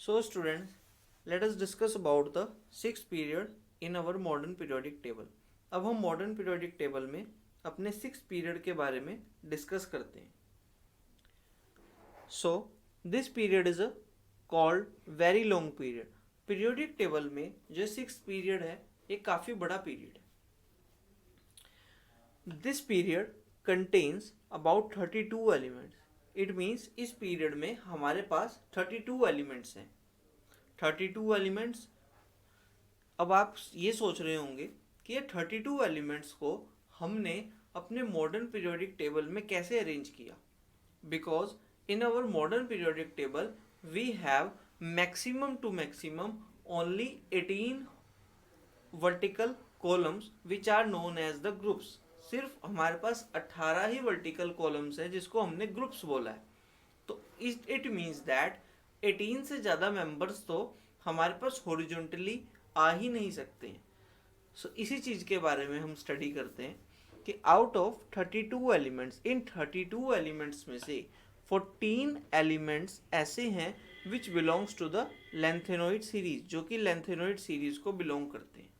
So students, let us discuss about the sixth period in our modern periodic table. अब हम modern periodic table में अपने sixth period के बारे में discuss करते हैं. So this period is a called very long period. Periodic table में जो sixth period है ये काफ़ी बड़ा period है. This period contains about 32 elements. It means इस पीरियड में हमारे पास 32 एलिमेंट्स हैं. 32 एलिमेंट्स. अब आप ये सोच रहे होंगे कि ये 32 एलिमेंट्स को हमने अपने मॉडर्न पीरियोडिक टेबल में कैसे अरेंज किया. Because in our modern periodic table we have maximum to maximum only 18 vertical columns which are known as the groups. सिर्फ हमारे पास 18 ही वर्टिकल कॉलम्स हैं जिसको हमने ग्रुप्स बोला है. तो इट मीन्स दैट 18 से ज़्यादा मेंबर्स तो हमारे पास हॉरिजॉन्टली आ ही नहीं सकते हैं. सो इसी चीज़ के बारे में हम स्टडी करते हैं कि out of 32 elements, in 32 elements में से 14 एलिमेंट्स ऐसे हैं which belongs to the lanthanoid series, जो कि लेंथेनोइड सीरीज को बिलोंग करते हैं.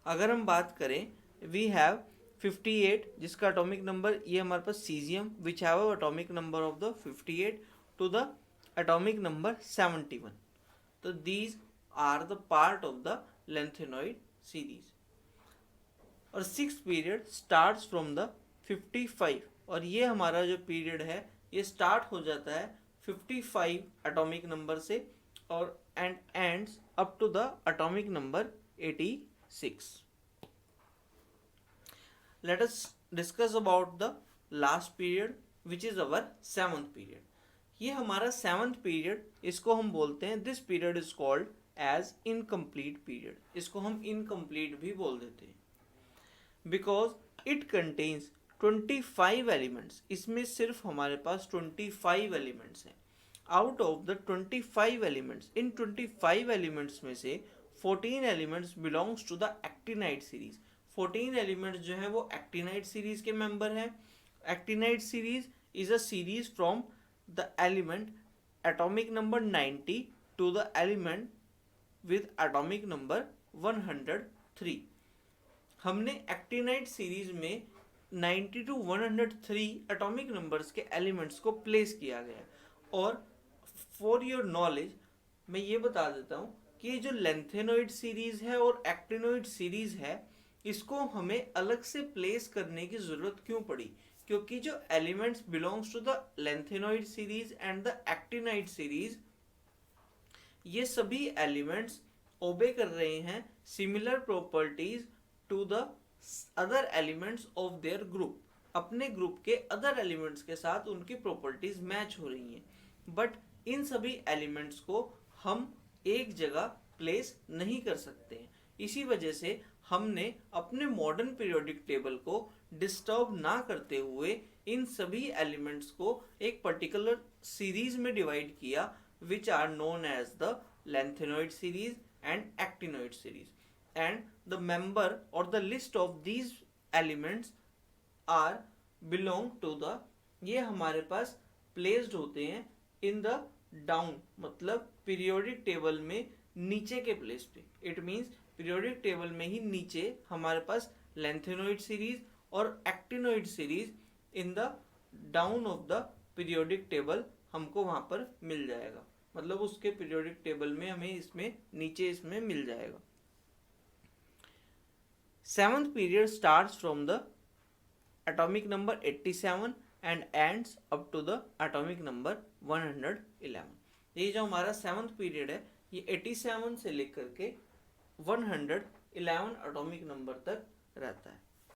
अगर हम बात करें, वी हैव 58 जिसका एटॉमिक नंबर, ये हमारे पास caesium which have atomic number of the 58 to the atomic number 71. तो these are the part of the lanthanoid series. और six period starts from the 55 और ये हमारा जो पीरियड है ये स्टार्ट हो जाता है 55 एटॉमिक नंबर से और and ends up to the atomic number 86. Let us discuss about the last period which is our seventh period. ये हमारा seventh period, इसको हम बोलते हैं, this period is called as incomplete period. इसको हम incomplete भी बोल देते हैं because it contains 25 elements. इसमें सिर्फ हमारे पास 25 elements हैं. Out of the 25 elements, in 25 elements में से 14 elements belongs to the actinide series. 14 elements जो है वो एक्टिनाइड सीरीज के मेंबर हैं. Actinide series is a series from the element atomic number 90 to the element with atomic number 103. हमने actinide series में 90 to 103 atomic numbers के elements को place किया गया. और फॉर योर नॉलेज मैं ये बता देता हूँ कि ये जो लेंथेनोइड सीरीज है और एक्टिनोइड सीरीज है इसको हमें अलग से प्लेस करने की जरूरत क्यों पड़ी. क्योंकि जो elements belongs to the lanthanoid series and the actinide series, ये सभी एलिमेंट्स ओबे कर रहे हैं similar properties to the other elements of their group. अपने ग्रुप के अदर एलिमेंट्स के साथ उनकी प्रॉपर्टीज मैच हो रही हैं. बट इन सभी एलिमेंट्स को हम एक जगह प्लेस नहीं कर सकते हैं. इसी वजह से हमने अपने मॉडर्न पीरियोडिक टेबल को डिस्टर्ब ना करते हुए इन सभी एलिमेंट्स को एक पर्टिकुलर सीरीज में डिवाइड किया which are known as the lanthanoid series and actinoid series. And the member और the list of these elements are belong to the, ये हमारे पास प्लेस्ड होते हैं इन द डाउन, मतलब पीरियोडिक टेबल में नीचे के प्लेस पे. इट मीन्स पीरियोडिक टेबल में ही नीचे हमारे पास लेंथेनोइड सीरीज और actinoid series in the down of the periodic table हमको वहां पर मिल जाएगा. मतलब उसके पीरियोडिक टेबल में हमें इसमें नीचे इसमें मिल जाएगा. Seventh period starts from the atomic number 87 and ends up to the atomic number 111. ये जो हमारा सेवंथ पीरियड है ये 87 से लेकर के 111 एटॉमिक नंबर तक रहता है.